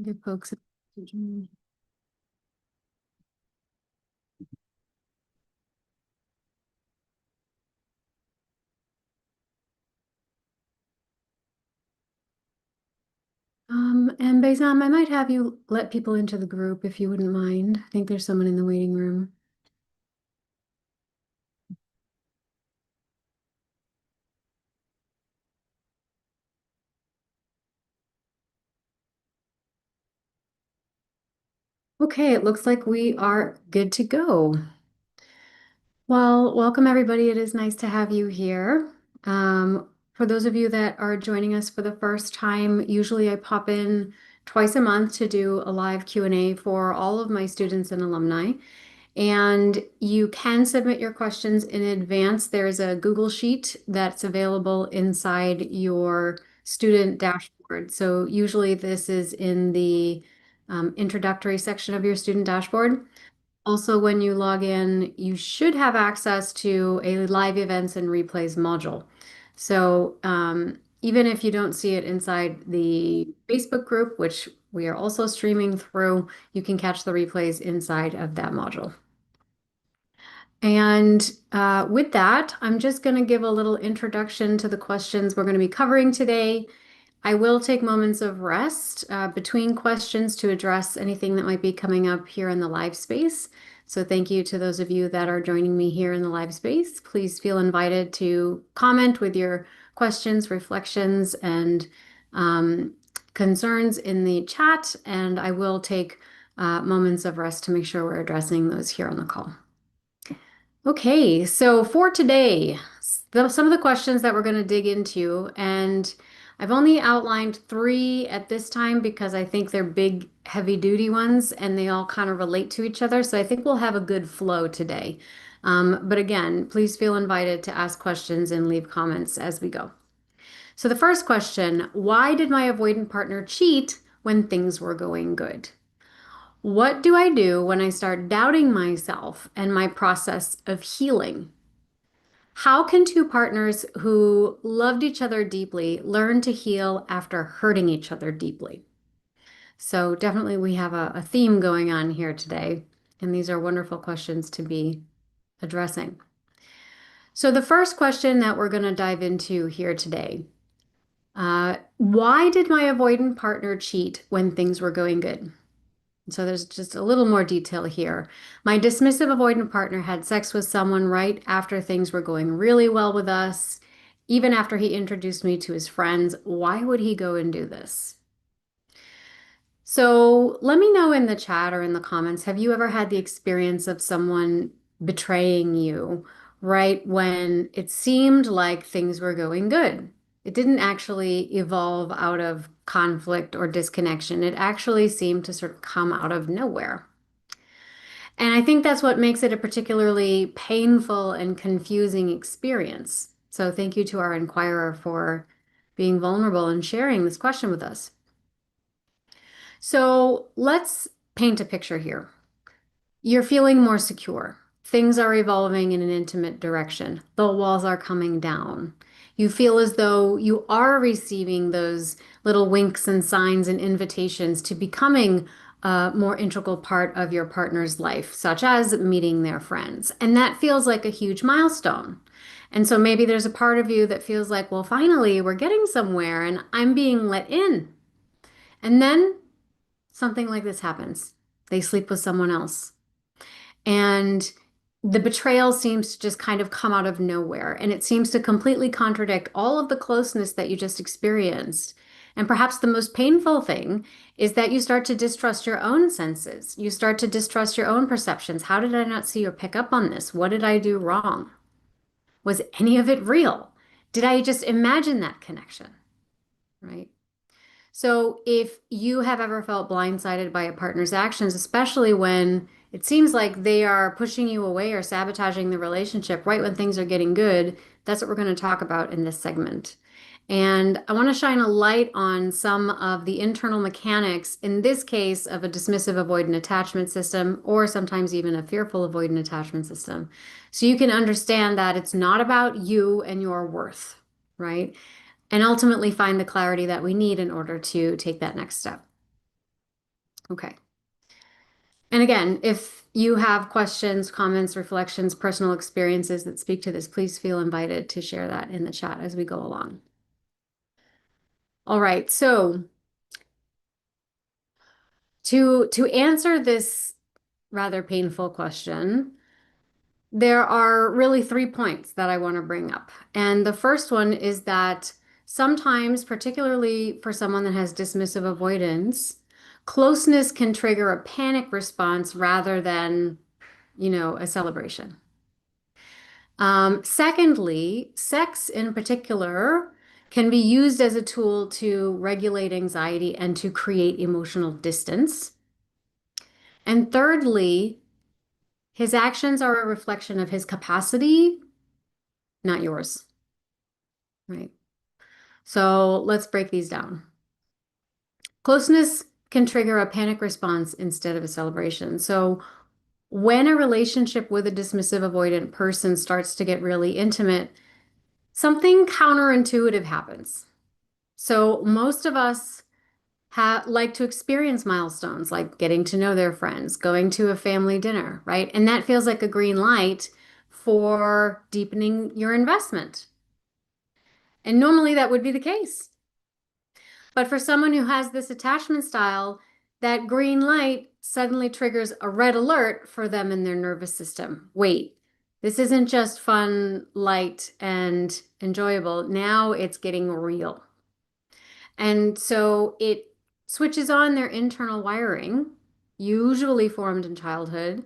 Give folks. And Baisam, I might have you let people into the group if you wouldn't mind. I think there's someone in the waiting room. Okay, it looks like we are good to go. Well, welcome everybody. It is nice to have you here. For those of you that are joining us for the first time, usually I pop in twice a month to do a live Q&A for all of my students and alumni. And you can submit your questions in advance. There's a Google Sheet that's available inside your student dashboard. So usually this is in the introductory section of your student dashboard. Also, when you log in, you should have access to a live events and replays module. So even if you don't see it inside the Facebook group, which we are also streaming through, you can catch the replays inside of that module. And with that, I'm just going to give a little introduction to the questions we're going to be covering today. I will take moments of rest between questions to address anything that might be coming up here in the live space. So thank you to those of you that are joining me here in the live space. Please feel invited to comment with your questions, reflections, and concerns in the chat. And I will take moments of rest to make sure we're addressing those here on the call. Okay, so for today, some of the questions that we're going to dig into, and I've only outlined three at this time because I think they're big, heavy-duty ones, and they all kind of relate to each other. So I think we'll have a good flow today. But again, please feel invited to ask questions and leave comments as we go. So the first question, why did my avoidant partner cheat when things were going good? What do I do when I start doubting myself and my process of healing? How can two partners who loved each other deeply learn to heal after hurting each other deeply? So, definitely, we have a theme going on here today, and these are wonderful questions to be addressing. So, the first question that we're going to dive into here today, why did my avoidant partner cheat when things were going good? So there's just a little more detail here. My dismissive avoidant partner had sex with someone right after things were going really well with us, even after he introduced me to his friends. Why would he go and do this? So let me know in the chat or in the comments, have you ever had the experience of someone betraying you right when it seemed like things were going good? It didn't actually evolve out of conflict or disconnection. It actually seemed to sort of come out of nowhere. And I think that's what makes it a particularly painful and confusing experience. So thank you to our inquirer for being vulnerable and sharing this question with us. So let's paint a picture here. You're feeling more secure. Things are evolving in an intimate direction. The walls are coming down. You feel as though you are receiving those little winks and signs and invitations to becoming a more integral part of your partner's life, such as meeting their friends. And that feels like a huge milestone. And so maybe there's a part of you that feels like, well, finally, we're getting somewhere and I'm being let in. And then something like this happens. They sleep with someone else. And the betrayal seems to just kind of come out of nowhere. And it seems to completely contradict all of the closeness that you just experienced. And perhaps the most painful thing is that you start to distrust your own senses. You start to distrust your own perceptions. How did I not see or pick up on this? What did I do wrong? Was any of it real? Did I just imagine that connection? Right? So, if you have ever felt blindsided by a partner's actions, especially when it seems like they are pushing you away or sabotaging the relationship right when things are getting good, that's what we're going to talk about in this segment. And I want to shine a light on some of the internal mechanics, in this case, of a dismissive avoidant attachment system, or sometimes even a fearful avoidant attachment system. So you can understand that it's not about you and your worth, right? And ultimately find the clarity that we need in order to take that next step. Okay. And again, if you have questions, comments, reflections, personal experiences that speak to this, please feel invited to share that in the chat as we go along. All right, so to answer this rather painful question, there are really 3 points that I want to bring up. And the first one is that sometimes, particularly for someone that has dismissive avoidance, closeness can trigger a panic response rather than, a celebration. Secondly, sex in particular can be used as a tool to regulate anxiety and to create emotional distance. And thirdly, his actions are a reflection of his capacity, not yours, right? So let's break these down. Closeness can trigger a panic response instead of a celebration. So when a relationship with a dismissive avoidant person starts to get really intimate, something counterintuitive happens. So most of us like to experience milestones like getting to know their friends, going to a family dinner, right? And that feels like a green light for deepening your investment. And normally that would be the case. But for someone who has this attachment style, that green light suddenly triggers a red alert for them in their nervous system. Wait, this isn't just fun, light, and enjoyable. Now it's getting real. And so it switches on their internal wiring, usually formed in childhood,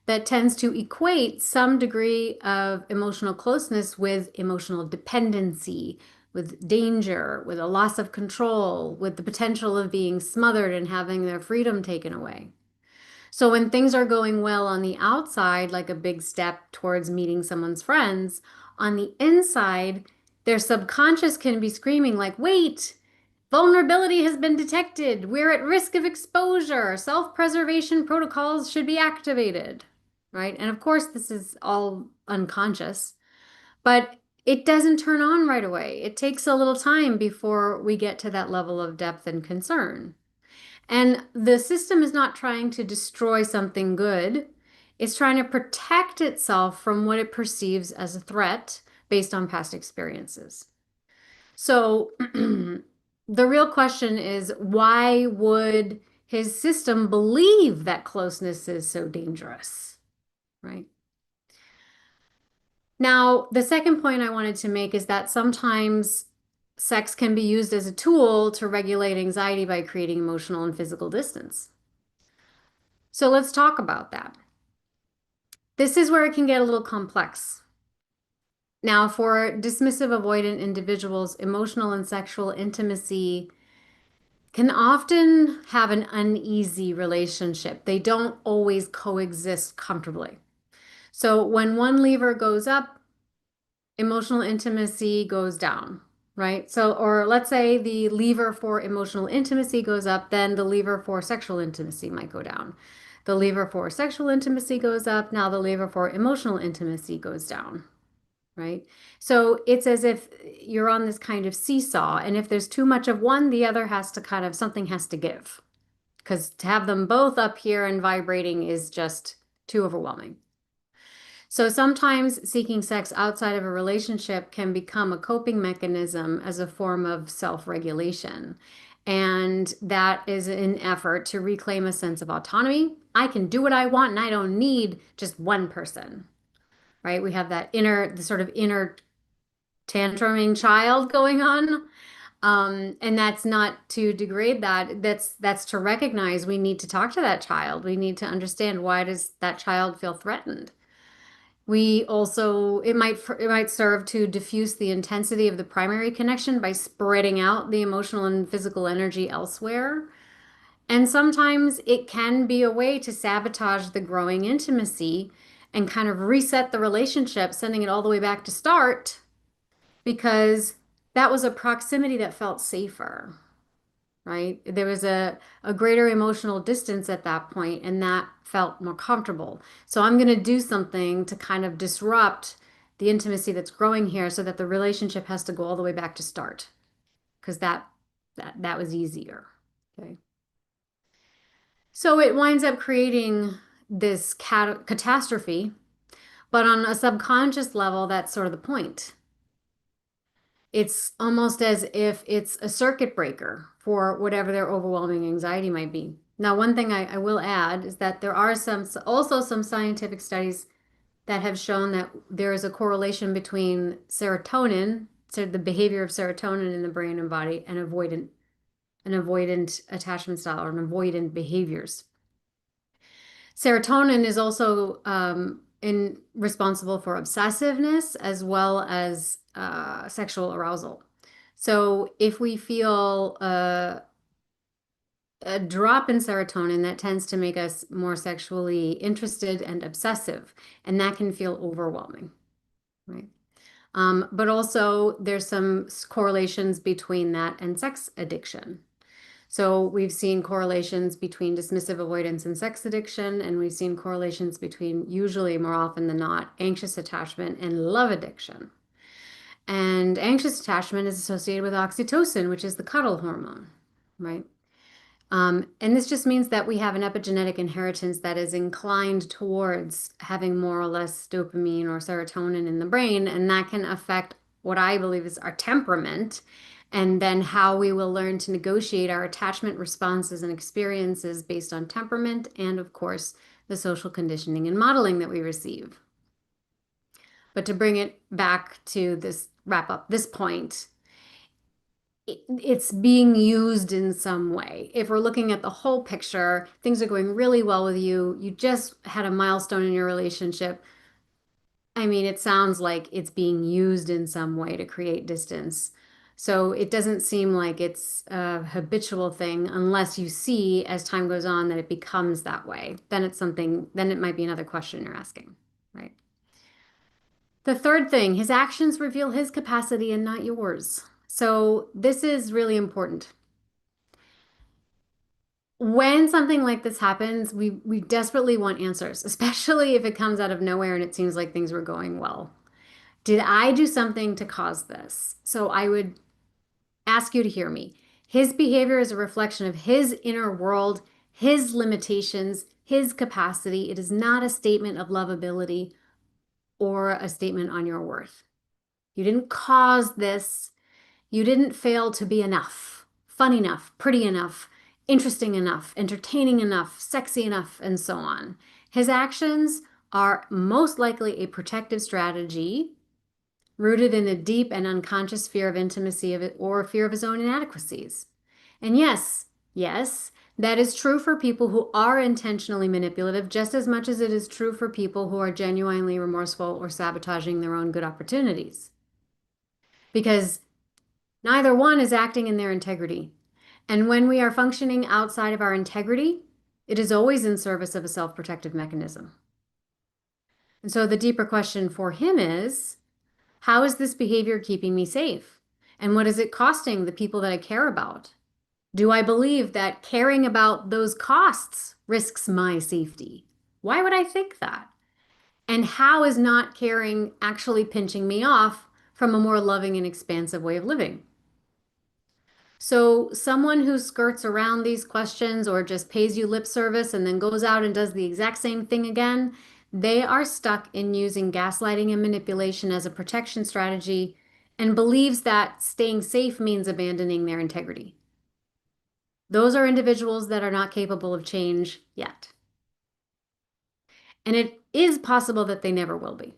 that tends to equate some degree of emotional closeness with emotional dependency, with danger, with a loss of control, with the potential of being smothered and having their freedom taken away. So when things are going well on the outside, like a big step towards meeting someone's friends, on the inside, their subconscious can be screaming like, wait, vulnerability has been detected. We're at risk of exposure. Self-preservation protocols should be activated, right? And of course, this is all unconscious, but it doesn't turn on right away. It takes a little time before we get to that level of depth and concern. And the system is not trying to destroy something good. It's trying to protect itself from what it perceives as a threat based on past experiences. So the real question is, why would his system believe that closeness is so dangerous, right? Now, the second point I wanted to make is that sometimes sex can be used as a tool to regulate anxiety by creating emotional and physical distance. So let's talk about that. This is where it can get a little complex. Now, for dismissive avoidant individuals, emotional and sexual intimacy can often have an uneasy relationship. They don't always coexist comfortably. So when one lever goes up, emotional intimacy goes down, right? So, or let's say the lever for emotional intimacy goes up, then the lever for sexual intimacy might go down. The lever for sexual intimacy goes up, now the lever for emotional intimacy goes down, right? So it's as if you're on this kind of seesaw, and if there's too much of one, the other has to kind of, something has to give. Because to have them both up here and vibrating is just too overwhelming. So sometimes seeking sex outside of a relationship can become a coping mechanism as a form of self-regulation. And that is an effort to reclaim a sense of autonomy. I can do what I want and I don't need just one person, right? We have that the sort of inner tantruming child going on. And that's not to degrade that. That's to recognize we need to talk to that child. We need to understand, why does that child feel threatened? We also, it might serve to diffuse the intensity of the primary connection by spreading out the emotional and physical energy elsewhere. And sometimes it can be a way to sabotage the growing intimacy and kind of reset the relationship, sending it all the way back to start, because that was a proximity that felt safer, right? There was a greater emotional distance at that point, and that felt more comfortable. So I'm going to do something to kind of disrupt the intimacy that's growing here so that the relationship has to go all the way back to start, because that was easier. Okay. So it winds up creating this catastrophe, but on a subconscious level, that's sort of the point. It's almost as if it's a circuit breaker for whatever their overwhelming anxiety might be. Now, one thing I will add is that there are also some scientific studies that have shown that there is a correlation between serotonin, so the behavior of serotonin in the brain and body, and avoidant attachment style or an avoidant behaviors. Serotonin is also responsible for obsessiveness as well as sexual arousal. So if we feel a drop in serotonin, that tends to make us more sexually interested and obsessive, and that can feel overwhelming, right? But also there's some correlations between that and sex addiction. So we've seen correlations between dismissive avoidance and sex addiction, and we've seen correlations between, usually more often than not, anxious attachment and love addiction. And anxious attachment is associated with oxytocin, which is the cuddle hormone, right? And this just means that we have an epigenetic inheritance that is inclined towards having more or less dopamine or serotonin in the brain, and that can affect what I believe is our temperament, and then how we will learn to negotiate our attachment responses and experiences based on temperament, and of course, the social conditioning and modeling that we receive. But to bring it back to this, wrap up this point, it's being used in some way. If we're looking at the whole picture, things are going really well with you. You just had a milestone in your relationship. I mean, it sounds like it's being used in some way to create distance. So it doesn't seem like it's a habitual thing unless you see as time goes on that it becomes that way. Then it's something, then it might be another question you're asking, right? The third thing, his actions reveal his capacity and not yours. So this is really important. When something like this happens, we desperately want answers, especially if it comes out of nowhere and it seems like things were going well. Did I do something to cause this? So I would ask you to hear me. His behavior is a reflection of his inner world, his limitations, his capacity. It is not a statement of lovability or a statement on your worth. You didn't cause this. You didn't fail to be enough, fun enough, pretty enough, interesting enough, entertaining enough, sexy enough, and so on. His actions are most likely a protective strategy rooted in a deep and unconscious fear of intimacy of it or fear of his own inadequacies. And yes, yes, that is true for people who are intentionally manipulative, just as much as it is true for people who are genuinely remorseful or sabotaging their own good opportunities. Because neither one is acting in their integrity. And when we are functioning outside of our integrity, it is always in service of a self-protective mechanism. And so the deeper question for him is, how is this behavior keeping me safe? And what is it costing the people that I care about? Do I believe that caring about those costs risks my safety? Why would I think that? And how is not caring actually pinching me off from a more loving and expansive way of living? So, someone who skirts around these questions or just pays you lip service and then goes out and does the exact same thing again, they are stuck in using gaslighting and manipulation as a protection strategy and believes that staying safe means abandoning their integrity. Those are individuals that are not capable of change yet. And it is possible that they never will be.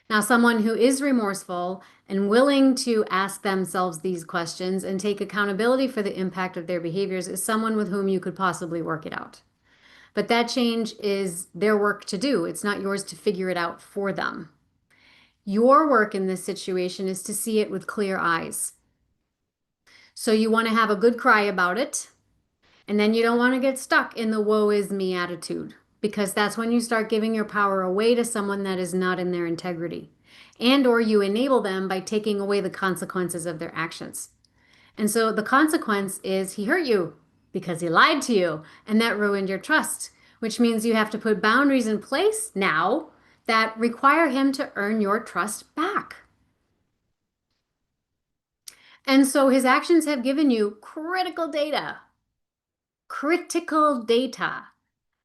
Now, someone who is remorseful and willing to ask themselves these questions and take accountability for the impact of their behaviors is someone with whom you could possibly work it out. But that change is their work to do. It's not yours to figure it out for them. Your work in this situation is to see it with clear eyes. So you want to have a good cry about it, and then you don't want to get stuck in the woe is me attitude, because that's when you start giving your power away to someone that is not in their integrity, and or you enable them by taking away the consequences of their actions. And so the consequence is he hurt you because he lied to you, and that ruined your trust, which means you have to put boundaries in place now that require him to earn your trust back. And so his actions have given you critical data, critical data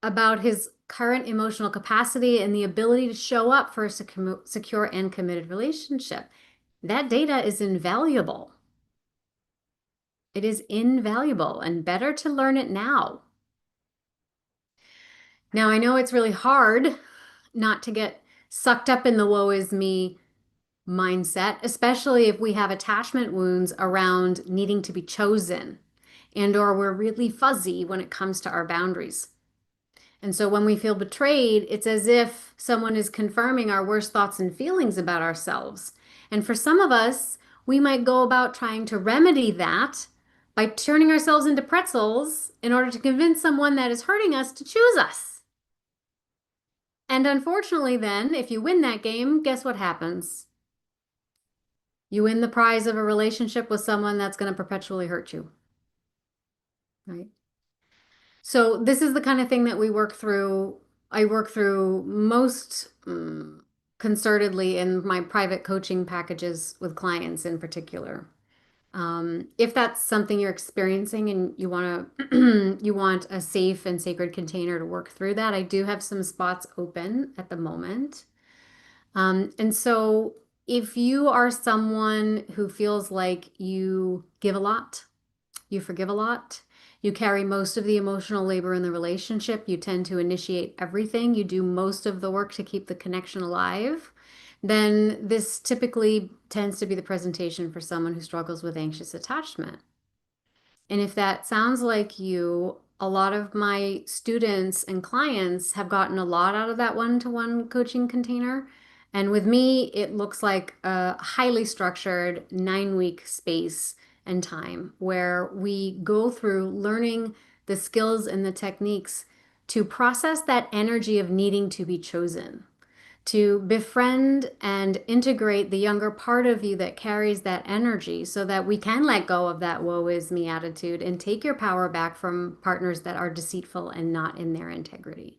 about his current emotional capacity and the ability to show up for a secure and committed relationship. That data is invaluable. It is invaluable and better to learn it now. Now, I know it's really hard not to get sucked up in the woe is me mindset, especially if we have attachment wounds around needing to be chosen and or we're really fuzzy when it comes to our boundaries. And so when we feel betrayed, it's as if someone is confirming our worst thoughts and feelings about ourselves. And for some of us, we might go about trying to remedy that by turning ourselves into pretzels in order to convince someone that is hurting us to choose us. And unfortunately, then, if you win that game, guess what happens? You win the prize of a relationship with someone that's going to perpetually hurt you, right? So this is the kind of thing that we work through. I work through most concertedly in my private coaching packages with clients in particular. If that's something you're experiencing and you want to you want a safe and sacred container to work through that, I do have some spots open at the moment. And so if you are someone who feels like you give a lot, you forgive a lot. You carry most of the emotional labor in the relationship. You tend to initiate everything. You do most of the work to keep the connection alive. Then this typically tends to be the presentation for someone who struggles with anxious attachment. And if that sounds like you, a lot of my students and clients have gotten a lot out of that one-to-one coaching container. And with me, it looks like a highly structured 9-week space and time where we go through learning the skills and the techniques to process that energy of needing to be chosen, to befriend and integrate the younger part of you that carries that energy so that we can let go of that woe is me attitude and take your power back from partners that are deceitful and not in their integrity.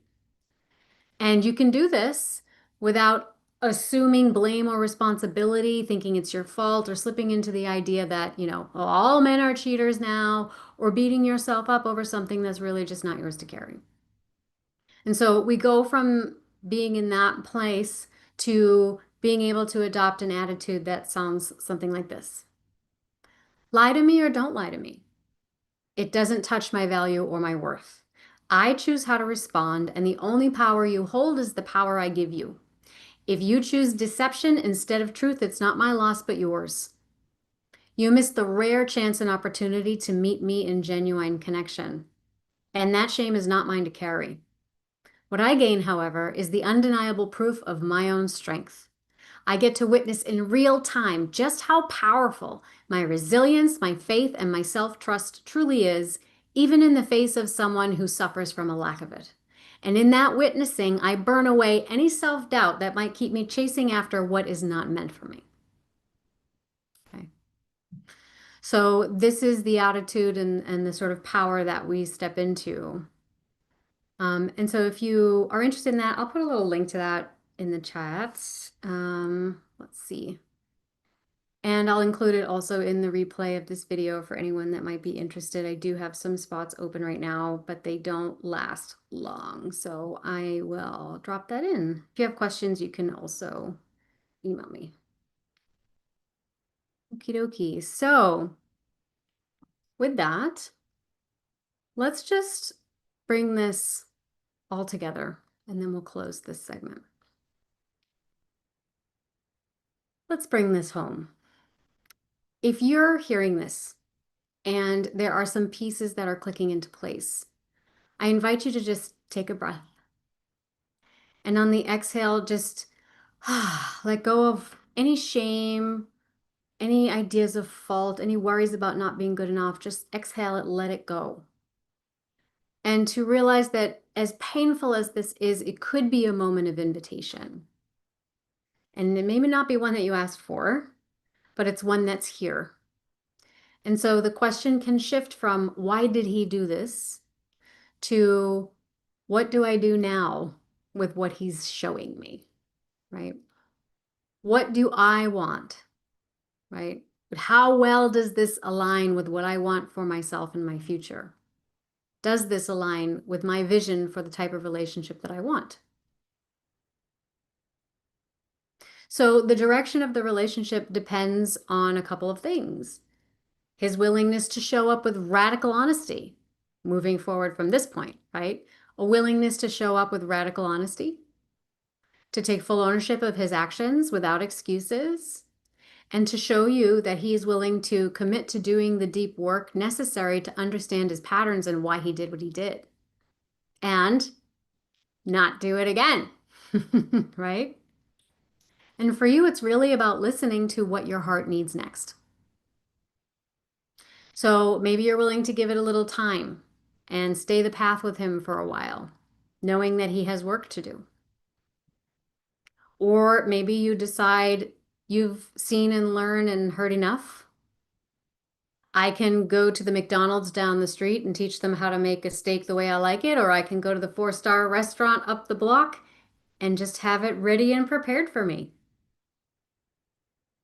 And you can do this without assuming blame or responsibility, thinking it's your fault, or slipping into the idea that, oh, all men are cheaters now, or beating yourself up over something that's really just not yours to carry. And so we go from being in that place to being able to adopt an attitude that sounds something like this. Lie to me or don't lie to me. It doesn't touch my value or my worth. I choose how to respond, and the only power you hold is the power I give you. If you choose deception instead of truth, it's not my loss, but yours. You miss the rare chance and opportunity to meet me in genuine connection. And that shame is not mine to carry. What I gain, however, is the undeniable proof of my own strength. I get to witness in real time just how powerful my resilience, my faith, and my self-trust truly is, even in the face of someone who suffers from a lack of it. And in that witnessing, I burn away any self-doubt that might keep me chasing after what is not meant for me. Okay. So this is the attitude and the sort of power that we step into. And so if you are interested in that, I'll put a little link to that in the chat. Let's see. And I'll include it also in the replay of this video for anyone that might be interested. I do have some spots open right now, but they don't last long. So I will drop that in. If you have questions, you can also email me. Okie dokie. So with that, let's just bring this all together and then we'll close this segment. Let's bring this home. If you're hearing this and there are some pieces that are clicking into place, I invite you to just take a breath. And on the exhale, just let go of any shame, any ideas of fault, any worries about not being good enough. Just exhale it, let it go. And to realize that as painful as this is, it could be a moment of invitation. And it may not be one that you asked for, but it's one that's here. And so the question can shift from why did he do this to what do I do now with what he's showing me, right? What do I want, right? But how well does this align with what I want for myself and my future? Does this align with my vision for the type of relationship that I want? So the direction of the relationship depends on a couple of things. His willingness to show up with radical honesty, moving forward from this point, right? A willingness to show up with radical honesty, to take full ownership of his actions without excuses, and to show you that he is willing to commit to doing the deep work necessary to understand his patterns and why he did what he did, and not do it again, right? And for you, it's really about listening to what your heart needs next. So maybe you're willing to give it a little time and stay the path with him for a while, knowing that he has work to do. Or maybe you decide you've seen and learned and heard enough. I can go to the McDonald's down the street and teach them how to make a steak the way I like it, or I can go to the four-star restaurant up the block and just have it ready and prepared for me,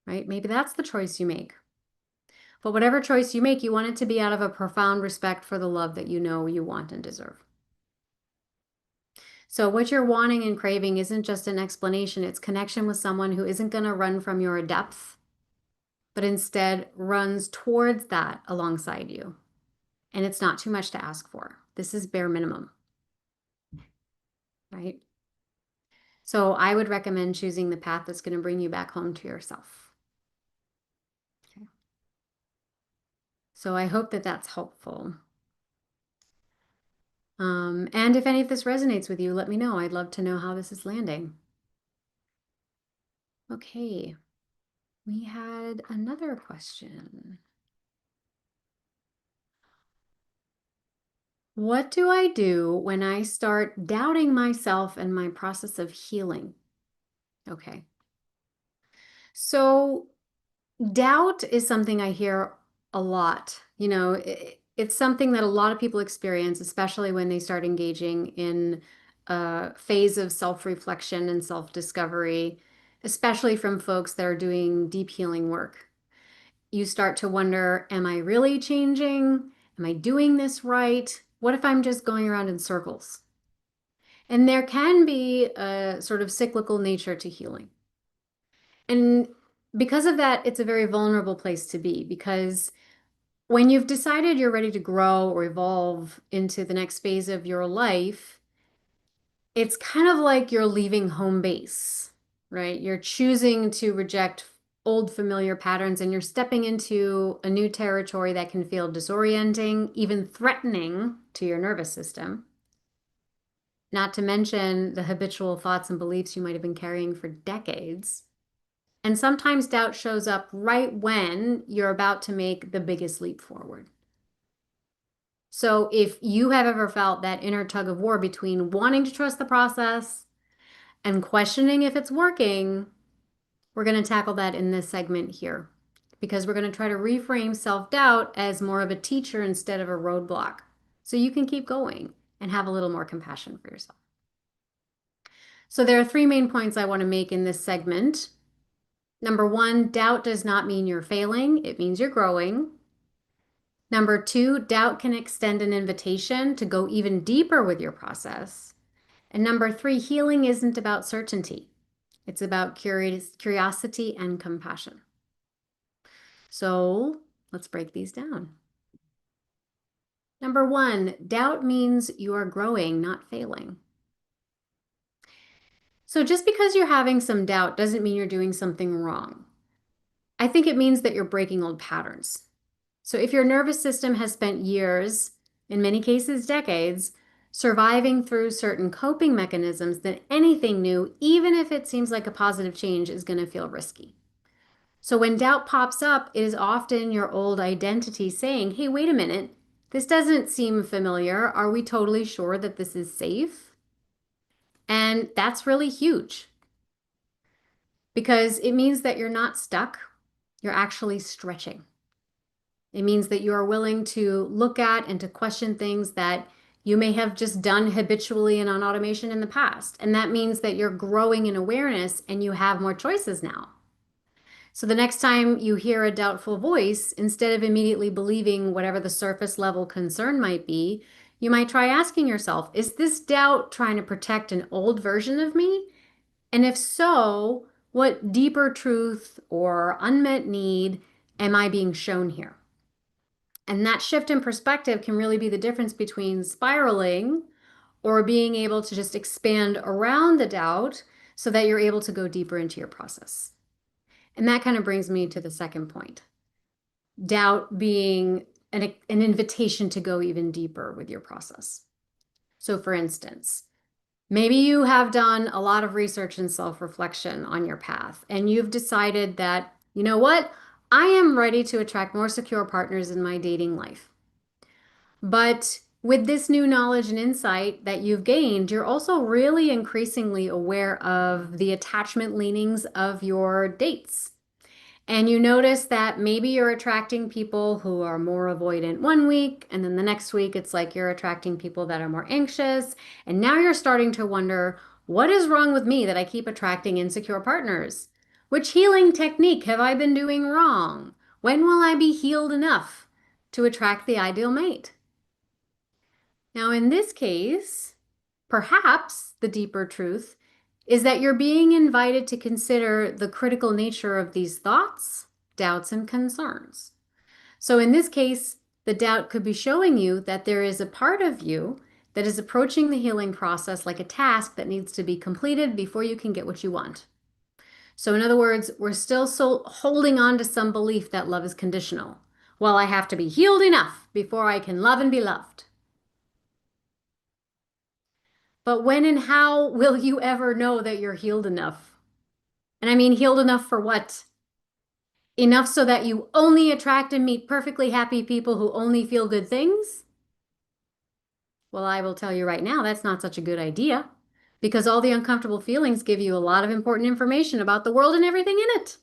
right? Maybe that's the choice you make. But whatever choice you make, you want it to be out of a profound respect for the love that you know you want and deserve. So what you're wanting and craving isn't just an explanation, it's connection with someone who isn't going to run from your depth, but instead runs towards that alongside you. And it's not too much to ask for. This is bare minimum, right? So I would recommend choosing the path that's going to bring you back home to yourself. Okay. So I hope that that's helpful. And if any of this resonates with you, let me know. I'd love to know how this is landing. Okay, we had another question. What do I do when I start doubting myself and my process of healing? Okay. So doubt is something I hear a lot. It's something that a lot of people experience, especially when they start engaging in a phase of self-reflection and self-discovery, especially from folks that are doing deep healing work. You start to wonder, am I really changing? Am I doing this right? What if I'm just going around in circles? And there can be a sort of cyclical nature to healing. And because of that, it's a very vulnerable place to be because when you've decided you're ready to grow or evolve into the next phase of your life, it's kind of like you're leaving home base, right? You're choosing to reject old familiar patterns and you're stepping into a new territory that can feel disorienting, even threatening to your nervous system. Not to mention the habitual thoughts and beliefs you might have been carrying for decades. And sometimes doubt shows up right when you're about to make the biggest leap forward. So if you have ever felt that inner tug of war between wanting to trust the process and questioning if it's working, we're going to tackle that in this segment here because we're going to try to reframe self-doubt as more of a teacher instead of a roadblock so you can keep going and have a little more compassion for yourself. So there are three main points I want to make in this segment. Number one, doubt does not mean you're failing. It means you're growing. Number two, doubt can extend an invitation to go even deeper with your process. And number three, healing isn't about certainty. It's about curiosity and compassion. So let's break these down. Number one, doubt means you are growing, not failing. So just because you're having some doubt doesn't mean you're doing something wrong. I think it means that you're breaking old patterns. So if your nervous system has spent years, in many cases decades, surviving through certain coping mechanisms, then anything new, even if it seems like a positive change, is going to feel risky. So when doubt pops up, it is often your old identity saying, hey, wait a minute, this doesn't seem familiar. Are we totally sure that this is safe? And that's really huge because it means that you're not stuck, you're actually stretching. It means that you are willing to look at and to question things that you may have just done habitually and on automation in the past. And that means that you're growing in awareness and you have more choices now. So the next time you hear a doubtful voice, instead of immediately believing whatever the surface level concern might be, You might try asking yourself, is this doubt trying to protect an old version of me? And if so, what deeper truth or unmet need am I being shown here? And that shift in perspective can really be the difference between spiraling or being able to just expand around the doubt so that you're able to go deeper into your process. And that kind of brings me to the second point, doubt being an invitation to go even deeper with your process. So, for instance, maybe you have done a lot of research and self-reflection on your path, and you've decided that, you know what, I am ready to attract more secure partners in my dating life. But with this new knowledge and insight that you've gained, you're also really increasingly aware of the attachment leanings of your dates. And you notice that maybe you're attracting people who are more avoidant one week, and then the next week it's like you're attracting people that are more anxious. And now you're starting to wonder, what is wrong with me that I keep attracting insecure partners? Which healing technique have I been doing wrong? When will I be healed enough to attract the ideal mate? Now, in this case, perhaps the deeper truth is that you're being invited to consider the critical nature of these thoughts, doubts, and concerns. So, in this case, the doubt could be showing you that there is a part of you that is approaching the healing process like a task that needs to be completed before you can get what you want. So, in other words, we're still holding on to some belief that love is conditional. Well, I have to be healed enough before I can love and be loved. But when and how will you ever know that you're healed enough? And I mean, healed enough for what? Enough so that you only attract and meet perfectly happy people who only feel good things? Well, I will tell you right now, that's not such a good idea because all the uncomfortable feelings give you a lot of important information about the world and everything in it.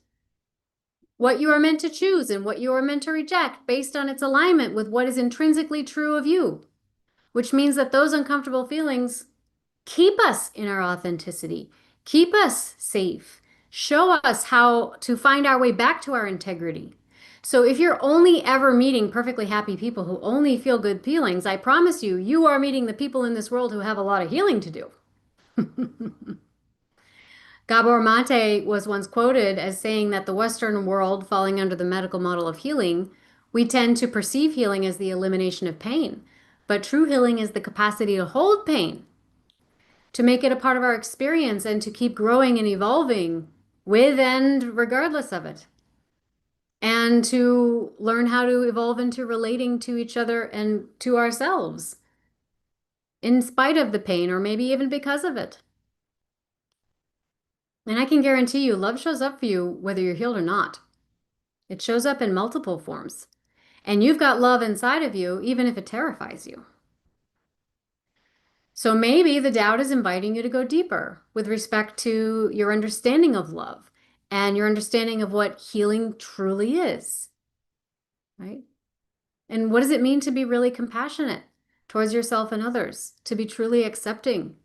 What you are meant to choose and what you are meant to reject based on its alignment with what is intrinsically true of you, which means that those uncomfortable feelings keep us in our authenticity, keep us safe, show us how to find our way back to our integrity. So if you're only ever meeting perfectly happy people who only feel good feelings, I promise you, you are meeting the people in this world who have a lot of healing to do. Gabor Mate was once quoted as saying that the Western world, falling under the medical model of healing, we tend to perceive healing as the elimination of pain. But true healing is the capacity to hold pain, to make it a part of our experience and to keep growing and evolving with and regardless of it. And to learn how to evolve into relating to each other and to ourselves in spite of the pain or maybe even because of it. And I can guarantee you, love shows up for you whether you're healed or not. It shows up in multiple forms. And you've got love inside of you, even if it terrifies you. So maybe the doubt is inviting you to go deeper with respect to your understanding of love and your understanding of what healing truly is, right? And what does it mean to be really compassionate towards yourself and others, to be truly accepting?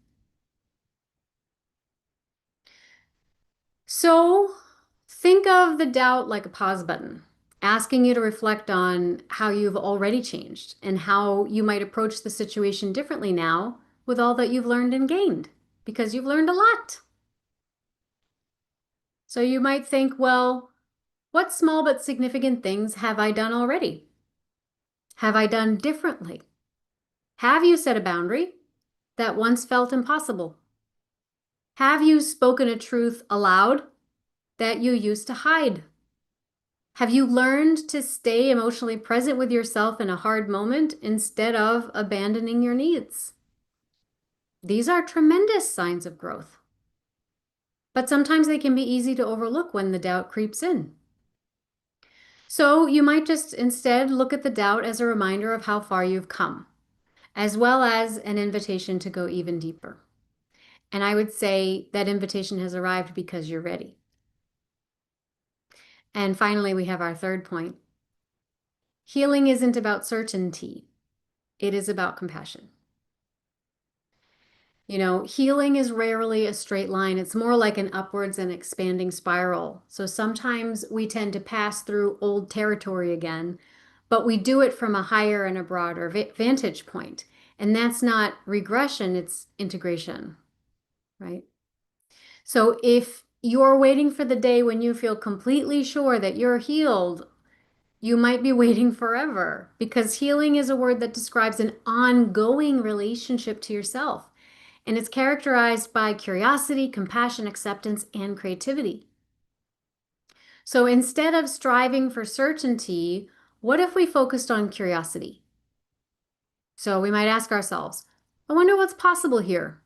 So think of the doubt like a pause button, asking you to reflect on how you've already changed and how you might approach the situation differently now with all that you've learned and gained, because you've learned a lot. So you might think, well, what small but significant things have I done already? Have I done differently? Have you set a boundary that once felt impossible? Have you spoken a truth aloud that you used to hide? Have you learned to stay emotionally present with yourself in a hard moment instead of abandoning your needs? These are tremendous signs of growth, but sometimes they can be easy to overlook when the doubt creeps in. So you might just instead look at the doubt as a reminder of how far you've come, as well as an invitation to go even deeper. And I would say that invitation has arrived because you're ready. And finally, we have our third point. Healing isn't about certainty. It is about compassion. You know, healing is rarely a straight line. It's more like an upwards and expanding spiral. So sometimes we tend to pass through old territory again, but we do it from a higher and a broader vantage point. And that's not regression, it's integration, right? So if you're waiting for the day when you feel completely sure that you're healed, you might be waiting forever because healing is a word that describes an ongoing relationship to yourself. And it's characterized by curiosity, compassion, acceptance, and creativity. So instead of striving for certainty, what if we focused on curiosity? So we might ask ourselves, I wonder what's possible here.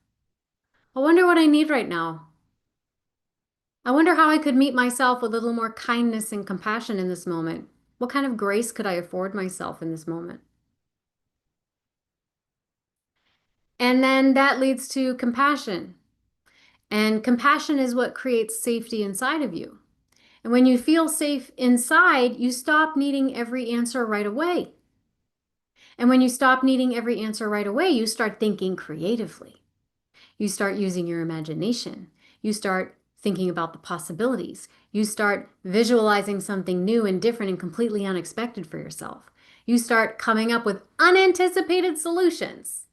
I wonder what I need right now. I wonder how I could meet myself with a little more kindness and compassion in this moment. What kind of grace could I afford myself in this moment? And then that leads to compassion. And compassion is what creates safety inside of you. And when you feel safe inside, you stop needing every answer right away. And when you stop needing every answer right away, you start thinking creatively. You start using your imagination. You start thinking about the possibilities. You start visualizing something new and different and completely unexpected for yourself. You start coming up with unanticipated solutions.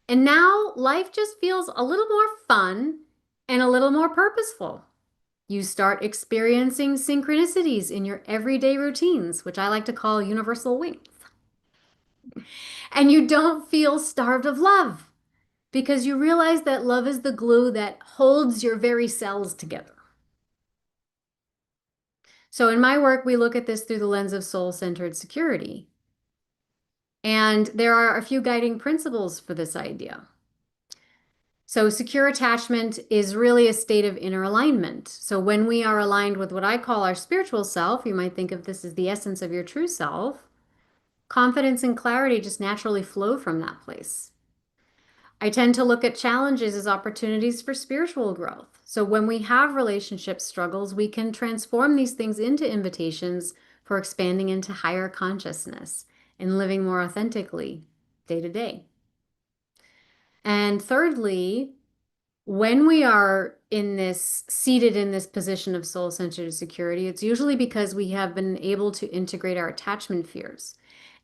And now life just feels a little more fun and a little more purposeful. You start experiencing synchronicities in your everyday routines, which I like to call universal wings. And you don't feel starved of love because you realize that love is the glue that holds your very cells together. So in my work, we look at this through the lens of soul-centered security. And there are a few guiding principles for this idea. So secure attachment is really a state of inner alignment. So when we are aligned with what I call our spiritual self, you might think of this as the essence of your true self, confidence and clarity just naturally flow from that place. I tend to look at challenges as opportunities for spiritual growth. So when we have relationship struggles, we can transform these things into invitations for expanding into higher consciousness and living more authentically day to day. And thirdly, when we are seated in this position of soul-centered security, it's usually because we have been able to integrate our attachment fears.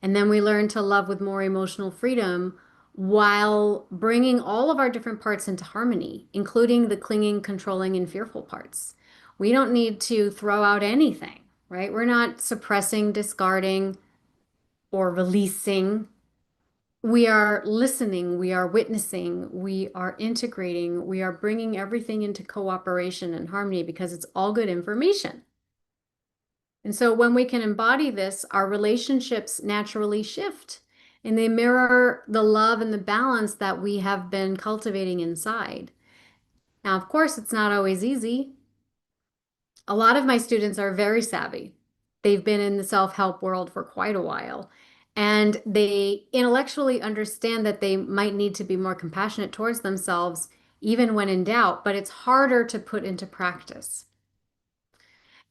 And then we learn to love with more emotional freedom while bringing all of our different parts into harmony, including the clinging, controlling, and fearful parts. We don't need to throw out anything, right? We're not suppressing, discarding, or releasing. We are listening, we are witnessing, we are integrating, we are bringing everything into cooperation and harmony because it's all good information. And so when we can embody this, our relationships naturally shift and they mirror the love and the balance that we have been cultivating inside. Now, of course, it's not always easy. A lot of my students are very savvy. They've been in the self-help world for quite a while, and they intellectually understand that they might need to be more compassionate towards themselves, even when in doubt, but it's harder to put into practice.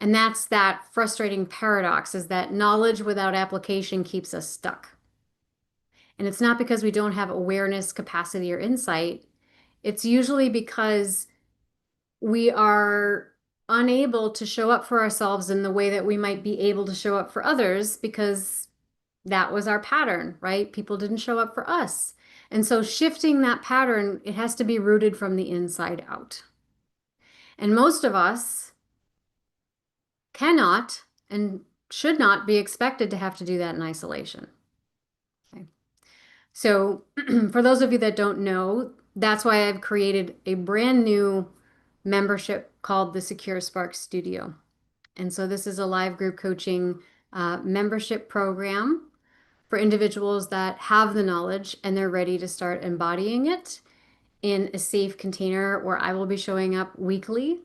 And that's that frustrating paradox is that knowledge without application keeps us stuck. And it's not because we don't have awareness, capacity, or insight. It's usually because we are unable to show up for ourselves in the way that we might be able to show up for others because that was our pattern, right? People didn't show up for us. And so shifting that pattern, it has to be rooted from the inside out. And most of us cannot and should not be expected to have to do that in isolation. Okay. So for those of you that don't know, that's why I've created a brand new membership called the Secure Spark Studio. And so this is a live group coaching membership program for individuals that have the knowledge and they're ready to start embodying it in a safe container where I will be showing up weekly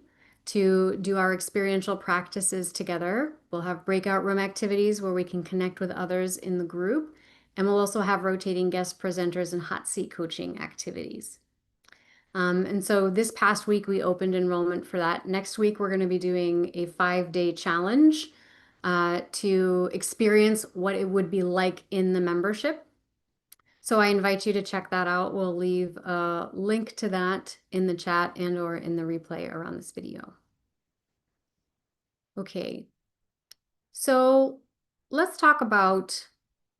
to do our experiential practices together. We'll have breakout room activities where we can connect with others in the group. And we'll also have rotating guest presenters and hot seat coaching activities. And so this past week, we opened enrollment for that. Next week, we're going to be doing a 5-day challenge to experience what it would be like in the membership. So I invite you to check that out. We'll leave a link to that in the chat and or in the replay around this video. Okay, so let's talk about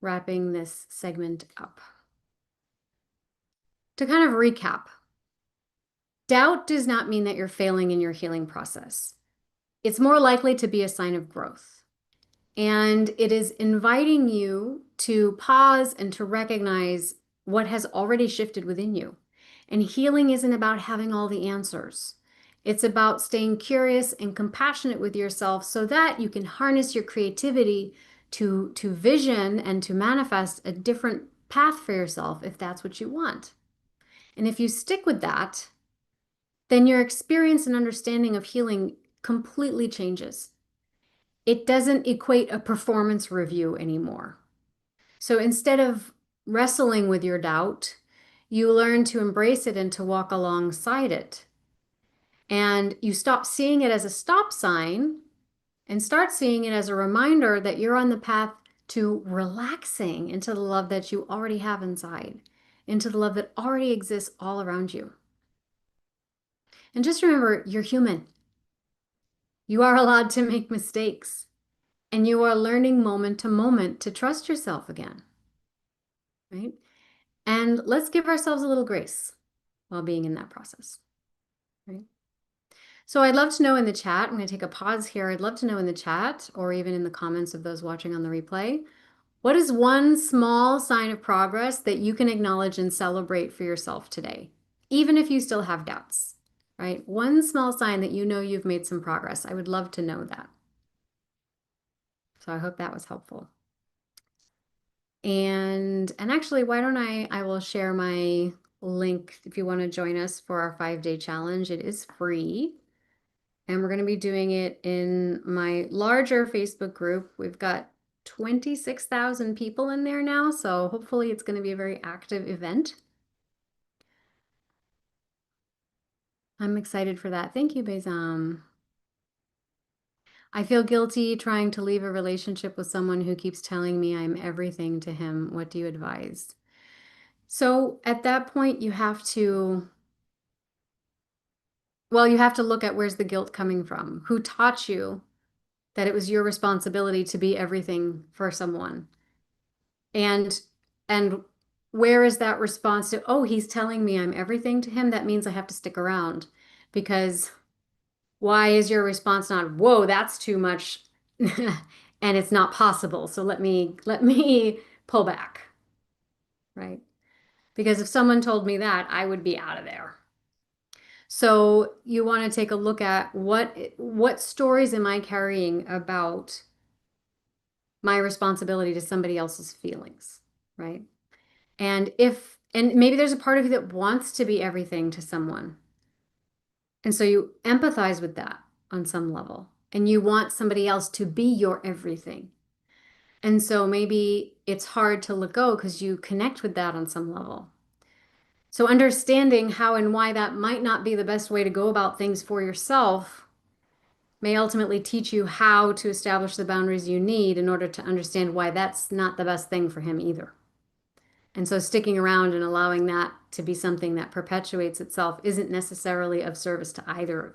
wrapping this segment up. To kind of recap, doubt does not mean that you're failing in your healing process. It's more likely to be a sign of growth. And it is inviting you to pause and to recognize what has already shifted within you. And healing isn't about having all the answers. It's about staying curious and compassionate with yourself so that you can harness your creativity to vision and to manifest a different path for yourself if that's what you want. And if you stick with that, then your experience and understanding of healing completely changes. It doesn't equate a performance review anymore. So instead of wrestling with your doubt, you learn to embrace it and to walk alongside it. And you stop seeing it as a stop sign and start seeing it as a reminder that you're on the path to relaxing into the love that you already have inside, into the love that already exists all around you. And just remember, you're human. You are allowed to make mistakes, and you are learning moment to moment to trust yourself again, right? And let's give ourselves a little grace while being in that process, right? So I'd love to know in the chat, I'm going to take a pause here. I'd love to know in the chat or even in the comments of those watching on the replay, what is one small sign of progress that you can acknowledge and celebrate for yourself today, even if you still have doubts, right? One small sign that you know you've made some progress. I would love to know that. So I hope that was helpful. And actually, why don't I will share my link if you want to join us for our 5-day challenge. It is free. And we're going to be doing it in my larger Facebook group. We've got 26,000 people in there now, so hopefully it's going to be a very active event. I'm excited for that. Thank you, Bezam. I feel guilty trying to leave a relationship with someone who keeps telling me I'm everything to him. What do you advise? So at that point, you have to, well, you have to look at where's the guilt coming from? Who taught you that it was your responsibility to be everything for someone? And and where is that response to, oh, he's telling me I'm everything to him? That means I have to stick around. Because why is your response not, whoa, that's too much and it's not possible. So let me pull back, right? Because if someone told me that, I would be out of there. So you want to take a look at what stories am I carrying about my responsibility to somebody else's feelings, right? And maybe there's a part of you that wants to be everything to someone. And so you empathize with that on some level, and you want somebody else to be your everything. And so maybe it's hard to let go because you connect with that on some level. So understanding how and why that might not be the best way to go about things for yourself may ultimately teach you how to establish the boundaries you need in order to understand why that's not the best thing for him either. And so sticking around and allowing that to be something that perpetuates itself isn't necessarily of service to either of you.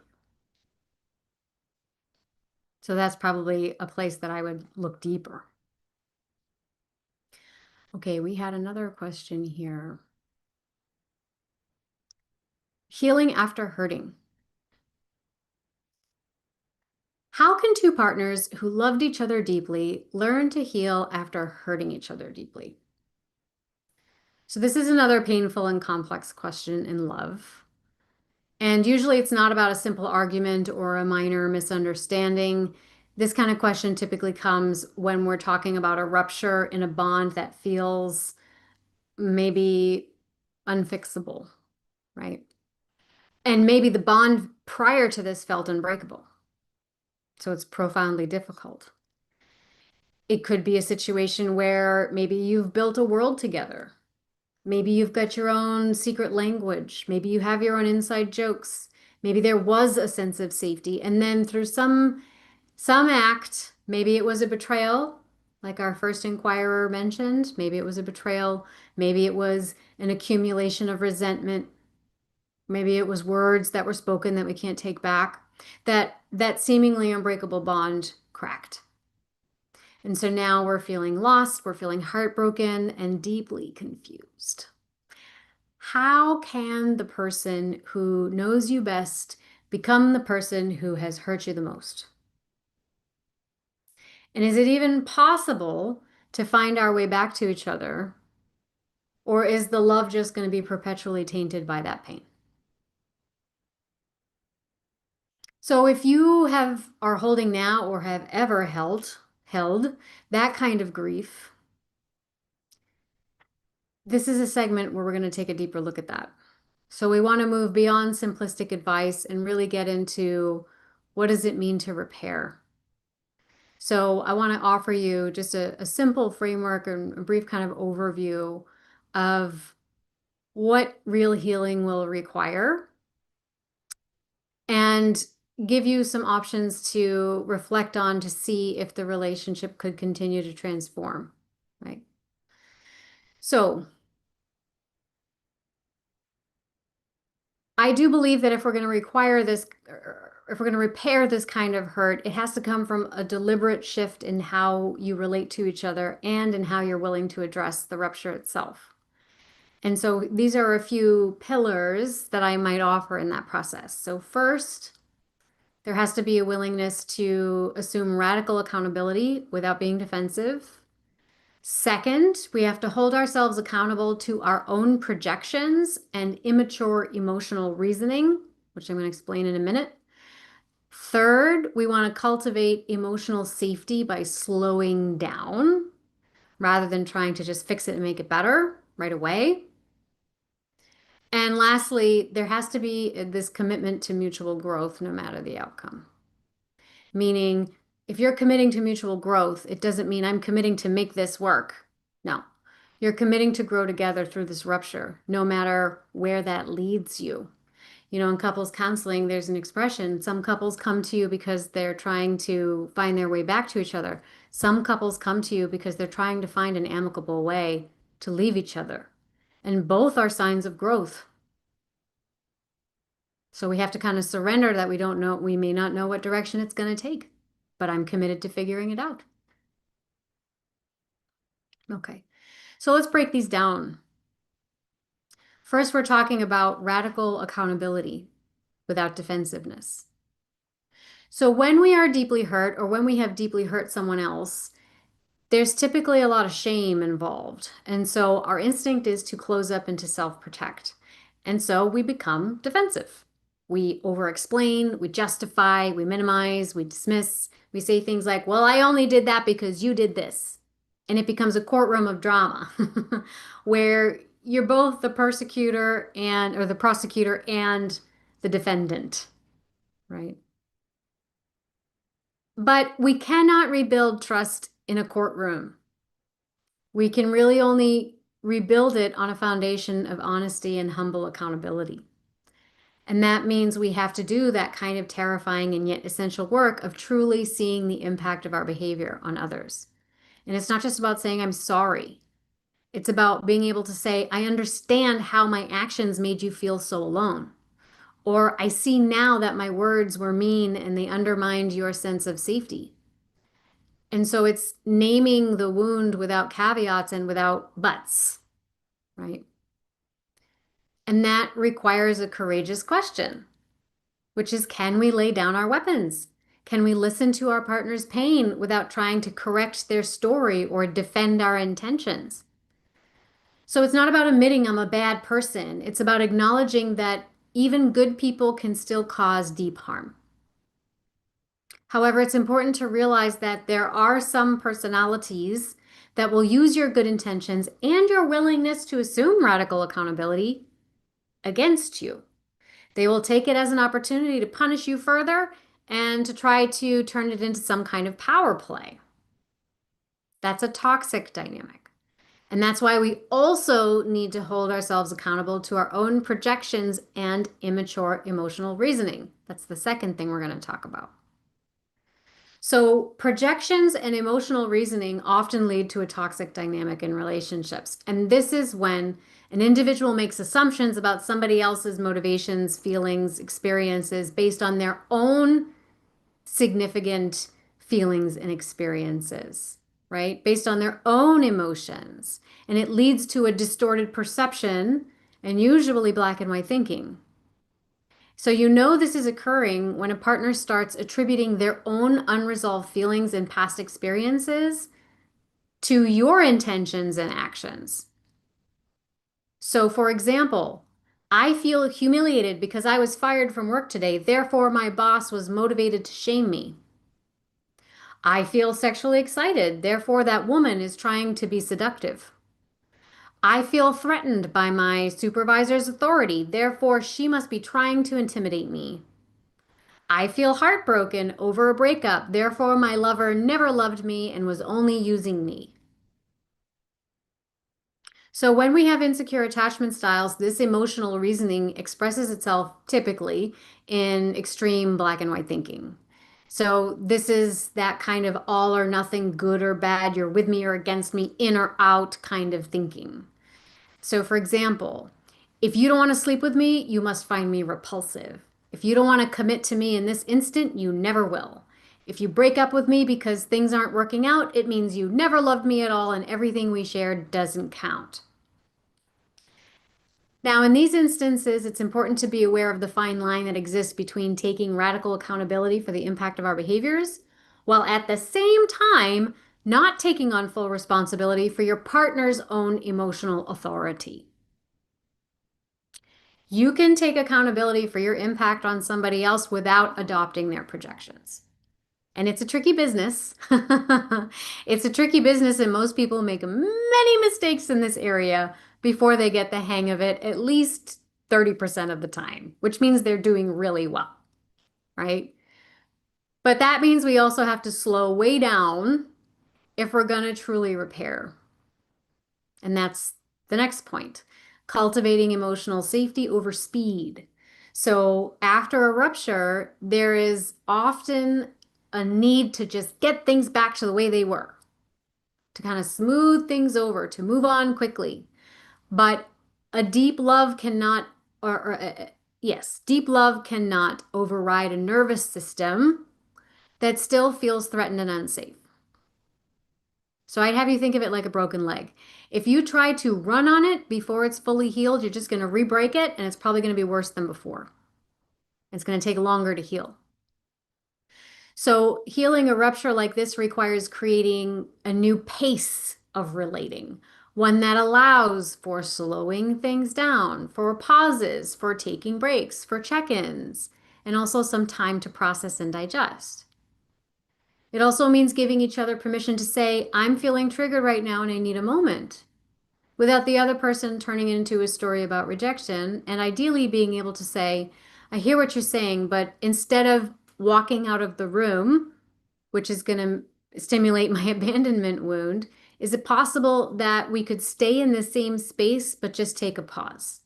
So that's probably a place that I would look deeper. Okay, we had another question here. Healing after hurting. How can two partners who loved each other deeply learn to heal after hurting each other deeply? So this is another painful and complex question in love. And usually it's not about a simple argument or a minor misunderstanding. This kind of question typically comes when we're talking about a rupture in a bond that feels maybe unfixable, right? And maybe the bond prior to this felt unbreakable. So it's profoundly difficult. It could be a situation where maybe you've built a world together. Maybe you've got your own secret language. Maybe you have your own inside jokes. Maybe there was a sense of safety. And then through some act, maybe it was a betrayal, like our first inquirer mentioned. Maybe it was a betrayal. Maybe it was an accumulation of resentment. Maybe it was words that were spoken that we can't take back. That seemingly unbreakable bond cracked. And so now we're feeling lost, we're feeling heartbroken and deeply confused. How can the person who knows you best become the person who has hurt you the most? And is it even possible to find our way back to each other? Or is the love just going to be perpetually tainted by that pain? So if you are holding now or have ever held that kind of grief, this is a segment where we're going to take a deeper look at that. So we want to move beyond simplistic advice and really get into what does it mean to repair? So I want to offer you just a simple framework and a brief kind of overview of what real healing will require and give you some options to reflect on to see if the relationship could continue to transform, right? So I do believe that if we're going to require this, if we're going to repair this kind of hurt, it has to come from a deliberate shift in how you relate to each other and in how you're willing to address the rupture itself. And so these are a few pillars that I might offer in that process. So first, there has to be a willingness to assume radical accountability without being defensive. Second, we have to hold ourselves accountable to our own projections and immature emotional reasoning, which I'm going to explain in a minute. Third, we want to cultivate emotional safety by slowing down rather than trying to just fix it and make it better right away. And lastly, there has to be this commitment to mutual growth no matter the outcome. Meaning, if you're committing to mutual growth, it doesn't mean I'm committing to make this work. No, you're committing to grow together through this rupture, no matter where that leads you. You know, in couples counseling, there's an expression, some couples come to you because they're trying to find their way back to each other. Some couples come to you because they're trying to find an amicable way to leave each other. And both are signs of growth. So we have to kind of surrender that we don't know, we may not know what direction it's going to take, but I'm committed to figuring it out. Okay, so let's break these down. First, we're talking about radical accountability without defensiveness. So when we are deeply hurt or when we have deeply hurt someone else, there's typically a lot of shame involved. And so our instinct is to close up and to self-protect. And so we become defensive. We over-explain, we justify, we minimize, we dismiss. We say things like, well, I only did that because you did this. And it becomes a courtroom of drama where you're both the persecutor and or the prosecutor and the defendant, right? But we cannot rebuild trust in a courtroom. We can really only rebuild it on a foundation of honesty and humble accountability. And that means we have to do that kind of terrifying and yet essential work of truly seeing the impact of our behavior on others. And it's not just about saying, I'm sorry. It's about being able to say, I understand how my actions made you feel so alone. Or I see now that my words were mean and they undermined your sense of safety. And so it's naming the wound without caveats and without buts, right? And that requires a courageous question, which is, can we lay down our weapons? Can we listen to our partner's pain without trying to correct their story or defend our intentions? So it's not about admitting I'm a bad person. It's about acknowledging that even good people can still cause deep harm. However, it's important to realize that there are some personalities that will use your good intentions and your willingness to assume radical accountability against you. They will take it as an opportunity to punish you further and to try to turn it into some kind of power play. That's a toxic dynamic. And that's why we also need to hold ourselves accountable to our own projections and immature emotional reasoning. That's the second thing we're going to talk about. So, projections and emotional reasoning often lead to a toxic dynamic in relationships. And this is when an individual makes assumptions about somebody else's motivations, feelings, experiences based on their own significant feelings and experiences, right? Based on their own emotions. And it leads to a distorted perception and usually black and white thinking. So you know this is occurring when a partner starts attributing their own unresolved feelings and past experiences to your intentions and actions. So, for example, I feel humiliated because I was fired from work today, therefore, my boss was motivated to shame me. I feel sexually excited, therefore, that woman is trying to be seductive. I feel threatened by my supervisor's authority, therefore, she must be trying to intimidate me. I feel heartbroken over a breakup, therefore, my lover never loved me and was only using me. So, when we have insecure attachment styles, this emotional reasoning expresses itself typically in extreme black and white thinking. So, this is that kind of all or nothing, good or bad, you're with me or against me, in or out kind of thinking. So, for example, if you don't want to sleep with me, you must find me repulsive. If you don't want to commit to me in this instant, you never will. If you break up with me because things aren't working out, it means you never loved me at all and everything we shared doesn't count. Now, in these instances, it's important to be aware of the fine line that exists between taking radical accountability for the impact of our behaviors, while at the same time not taking on full responsibility for your partner's own emotional authority. You can take accountability for your impact on somebody else without adopting their projections. And it's a tricky business. It's a tricky business, and most people make many mistakes in this area before they get the hang of it, at least 30% of the time, which means they're doing really well, right? But that means we also have to slow way down if we're going to truly repair. And that's the next point, cultivating emotional safety over speed. So after a rupture, there is often a need to just get things back to the way they were, to kind of smooth things over, to move on quickly. But a deep love cannot, yes, deep love cannot override a nervous system that still feels threatened and unsafe. So I'd have you think of it like a broken leg. If you try to run on it before it's fully healed, you're just going to re-break it, and it's probably going to be worse than before. It's going to take longer to heal. So healing a rupture like this requires creating a new pace of relating, one that allows for slowing things down, for pauses, for taking breaks, for check-ins, and also some time to process and digest. It also means giving each other permission to say, I'm feeling triggered right now and I need a moment, without the other person turning it into a story about rejection, and ideally being able to say, I hear what you're saying, but instead of walking out of the room, which is going to stimulate my abandonment wound, is it possible that we could stay in the same space but just take a pause?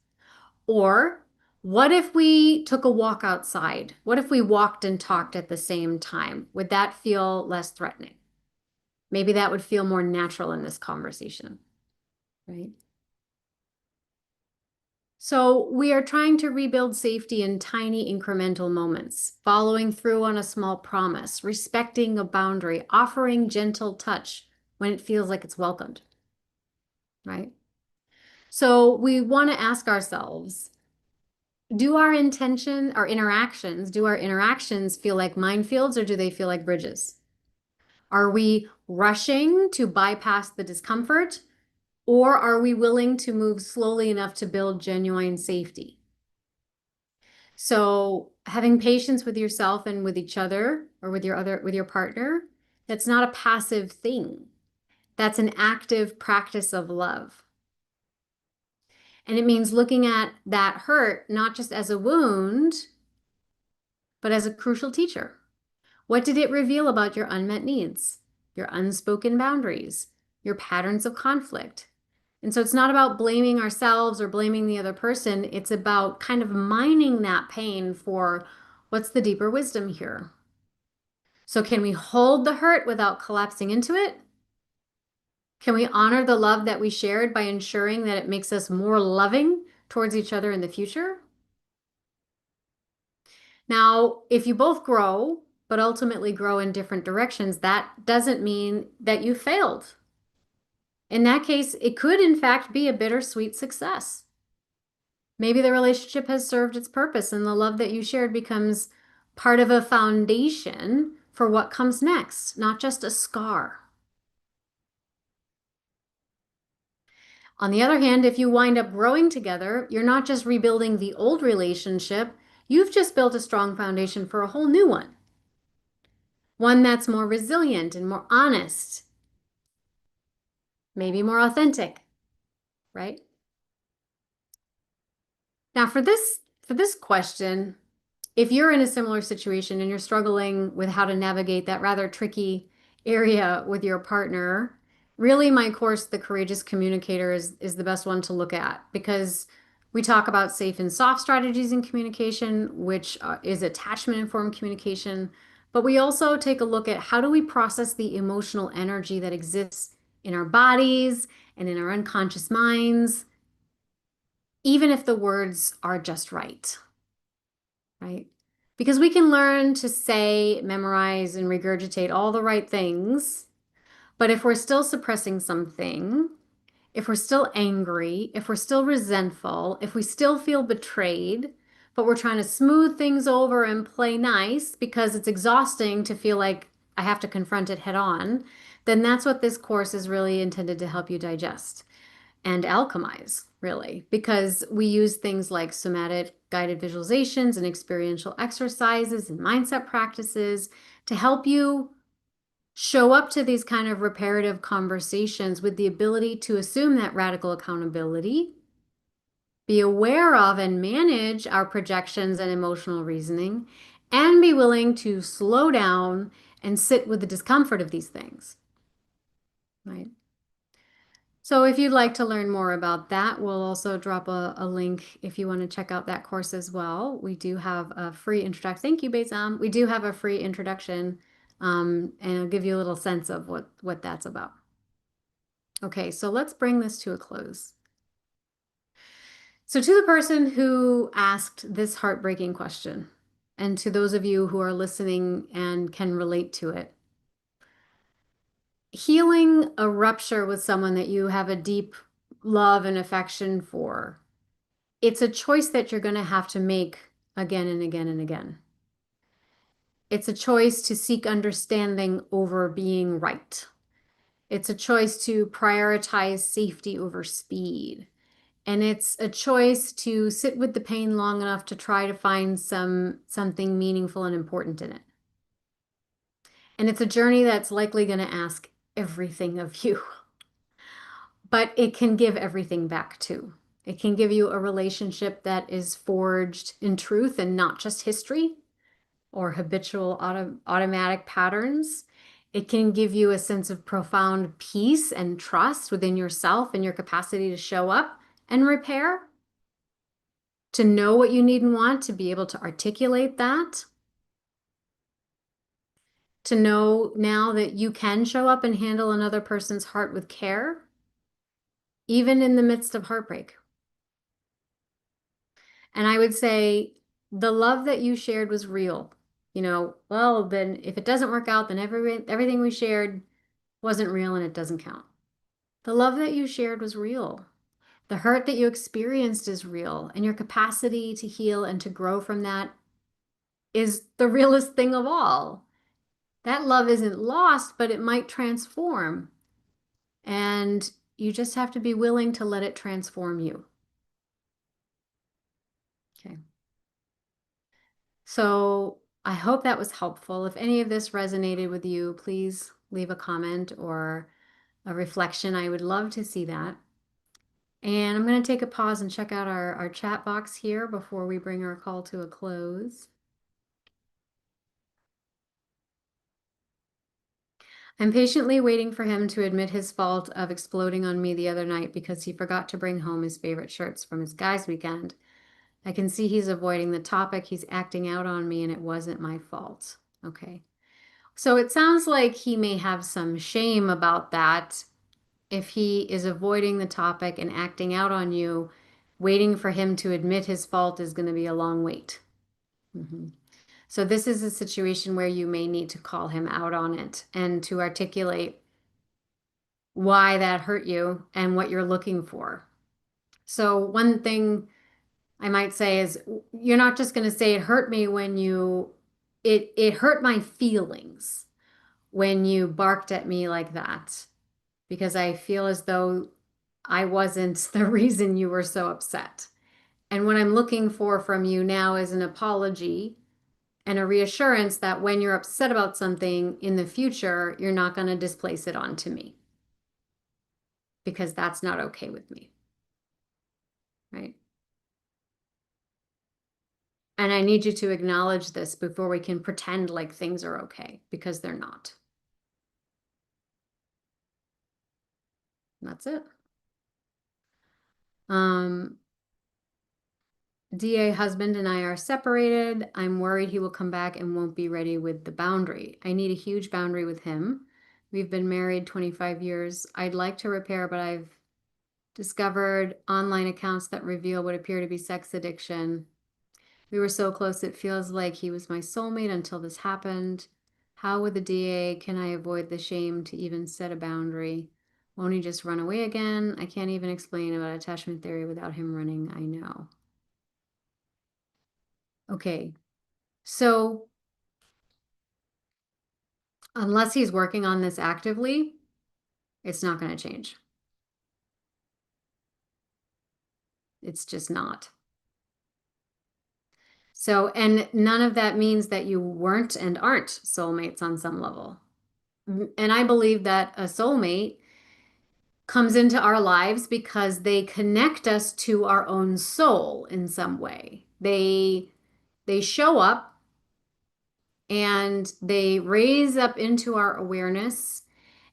Or what if we took a walk outside? What if we walked and talked at the same time? Would that feel less threatening? Maybe that would feel more natural in this conversation, right? So we are trying to rebuild safety in tiny incremental moments, following through on a small promise, respecting a boundary, offering gentle touch when it feels like it's welcomed, right? So we want to ask ourselves, do our interactions feel like minefields or do they feel like bridges? Are we rushing to bypass the discomfort, or are we willing to move slowly enough to build genuine safety? So having patience with yourself and with each other or with your partner, that's not a passive thing. That's an active practice of love. And it means looking at that hurt not just as a wound, but as a crucial teacher. What did it reveal about your unmet needs, your unspoken boundaries, your patterns of conflict? And so it's not about blaming ourselves or blaming the other person. It's about kind of mining that pain for what's the deeper wisdom here. So can we hold the hurt without collapsing into it? Can we honor the love that we shared by ensuring that it makes us more loving towards each other in the future? Now, if you both grow, but ultimately grow in different directions, that doesn't mean that you failed. In that case, it could in fact be a bittersweet success. Maybe the relationship has served its purpose and the love that you shared becomes part of a foundation for what comes next, not just a scar. On the other hand, if you wind up growing together, you're not just rebuilding the old relationship, you've just built a strong foundation for a whole new one. One that's more resilient and more honest, maybe more authentic, right? Now for this question, if you're in a similar situation and you're struggling with how to navigate that rather tricky area with your partner, really my course, The Courageous Communicator, is the best one to look at because we talk about safe and soft strategies in communication, which is attachment informed communication. But we also take a look at how do we process the emotional energy that exists in our bodies and in our unconscious minds, even if the words are just right. Right? Because we can learn to say, memorize, and regurgitate all the right things, but if we're still suppressing something, if we're still angry, if we're still resentful, if we still feel betrayed, but we're trying to smooth things over and play nice because it's exhausting to feel like I have to confront it head on, then that's what this course is really intended to help you digest and alchemize, really, because we use things like somatic guided visualizations and experiential exercises and mindset practices to help you show up to these kind of reparative conversations with the ability to assume that radical accountability, be aware of and manage our projections and emotional reasoning, and be willing to slow down and sit with the discomfort of these things, right? So if you'd like to learn more about that, we'll also drop a link if you want to check out that course as well. We do have a free introduction. Thank you, Bezam. We do have a free introduction, and it'll give you a little sense of what that's about. Okay, so let's bring this to a close. So to the person who asked this heartbreaking question, and to those of you who are listening and can relate to it, healing a rupture with someone that you have a deep love and affection for, it's a choice that you're going to have to make again and again and again. It's a choice to seek understanding over being right. It's a choice to prioritize safety over speed. And it's a choice to sit with the pain long enough to try to find something meaningful and important in it. And it's a journey that's likely going to ask everything of you, but it can give everything back too. It can give you a relationship that is forged in truth and not just history or habitual automatic patterns. It can give you a sense of profound peace and trust within yourself and your capacity to show up and repair, to know what you need and want, to be able to articulate that, to know now that you can show up and handle another person's heart with care, even in the midst of heartbreak. And I would say the love that you shared was real. Well, then if it doesn't work out, then everything we shared wasn't real and it doesn't count. The love that you shared was real. The hurt that you experienced is real, and your capacity to heal and to grow from that is the realest thing of all. That love isn't lost, but it might transform. And you just have to be willing to let it transform you. Okay. So I hope that was helpful. If any of this resonated with you, please leave a comment or a reflection. I would love to see that. And I'm going to take a pause and check out our chat box here before we bring our call to a close. I'm patiently waiting for him to admit his fault of exploding on me the other night because he forgot to bring home his favorite shirts from his guys' weekend. I can see he's avoiding the topic. He's acting out on me, and it wasn't my fault. Okay. So it sounds like he may have some shame about that. If he is avoiding the topic and acting out on you, waiting for him to admit his fault is going to be a long wait. So this is a situation where you may need to call him out on it and to articulate why that hurt you and what you're looking for. So one thing I might say is you're not just going to say it hurt me when it hurt my feelings when you barked at me like that because I feel as though I wasn't the reason you were so upset. And what I'm looking for from you now is an apology and a reassurance that when you're upset about something in the future, you're not going to displace it onto me because that's not okay with me, right? And I need you to acknowledge this before we can pretend like things are okay because they're not. That's it. Um, DA husband and I are separated. I'm worried he will come back and won't be ready with the boundary. I need a huge boundary with him. We've been married 25 years. I'd like to repair, but I've discovered online accounts that reveal what appear to be sex addiction. We were so close, it feels like he was my soulmate until this happened. How with the DA can I avoid the shame to even set a boundary? Won't he just run away again? I can't even explain about attachment theory without him running, I know. Okay, so unless he's working on this actively, it's not going to change. It's just not. So, and none of that means that you weren't and aren't soulmates on some level. And I believe that a soulmate comes into our lives because they connect us to our own soul in some way. They show up and they raise up into our awareness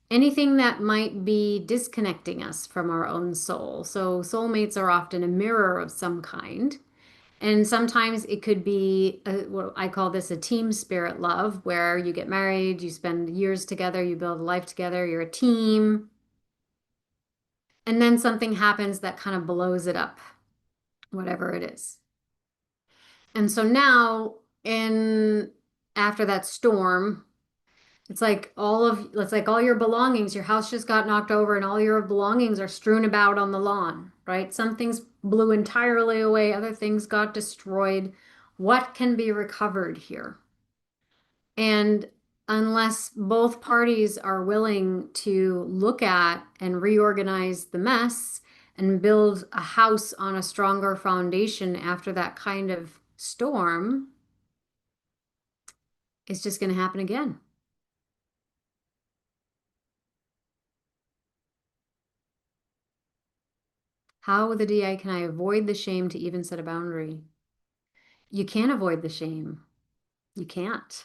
anything that might be disconnecting us from our own soul. So soulmates are often a mirror of some kind. And sometimes it could be what I call this a team spirit love, where you get married, you spend years together, you build a life together, you're a team. And then something happens that kind of blows it up, whatever it is. And so now, in after that storm, it's like all your belongings, your house just got knocked over and all your belongings are strewn about on the lawn, right? Some things blew entirely away, other things got destroyed. What can be recovered here? And unless both parties are willing to look at and reorganize the mess and build a house on a stronger foundation after that kind of storm, it's just going to happen again. How with a DI can I avoid the shame to even set a boundary? You can't avoid the shame. You can't.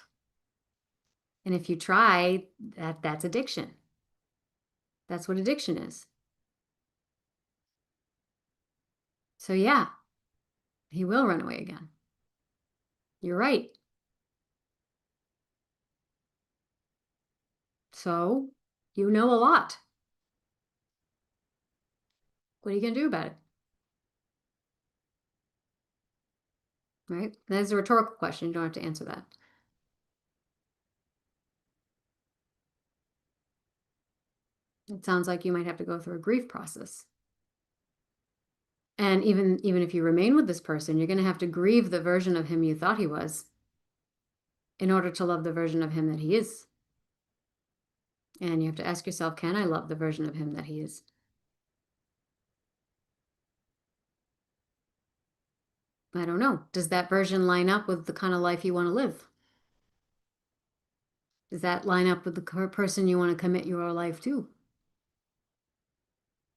And if you try, that's addiction. That's what addiction is. So yeah, he will run away again. You're right. So you know a lot. What are you going to do about it? Right? That's a rhetorical question. You don't have to answer that. It sounds like you might have to go through a grief process. And even if you remain with this person, you're going to have to grieve the version of him you thought he was in order to love the version of him that he is. And you have to ask yourself, can I love the version of him that he is? I don't know. Does that version line up with the kind of life you want to live? Does that line up with the person you want to commit your life to?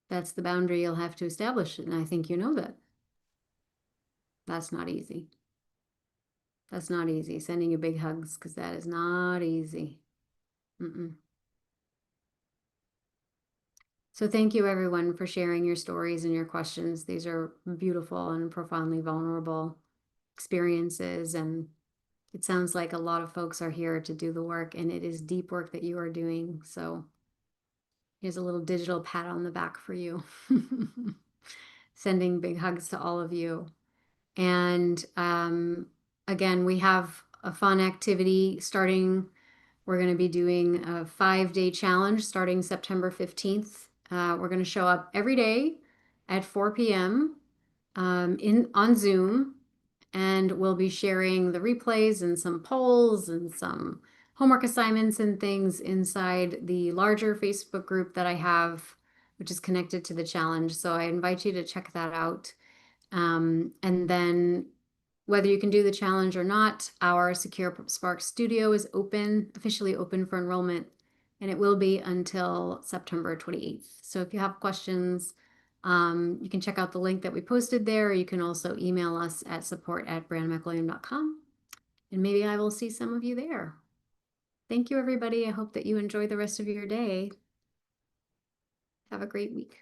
That's the boundary you'll have to establish. And I think you know that. That's not easy. That's not easy. Sending you big hugs because that is not easy. Mm-mm. So thank you everyone for sharing your stories and your questions. These are beautiful and profoundly vulnerable experiences. And it sounds like a lot of folks are here to do the work, and it is deep work that you are doing. So here's a little digital pat on the back for you. Sending big hugs to all of you. And again, we have a fun activity starting. We're going to be doing a 5-day challenge starting September 15th. We're going to show up every day at 4 p.m. in on Zoom, and we'll be sharing the replays and some polls and some homework assignments and things inside the larger Facebook group that I have, which is connected to the challenge. So I invite you to check that out. And then whether you can do the challenge or not, our Secure Spark Studio is officially open for enrollment, and it will be until September 28th. So if you have questions, you can check out the link that we posted there. You can also email us at support@brandmcwilliam.com, and maybe I will see some of you there. Thank you, everybody. I hope that you enjoy the rest of your day. Have a great week.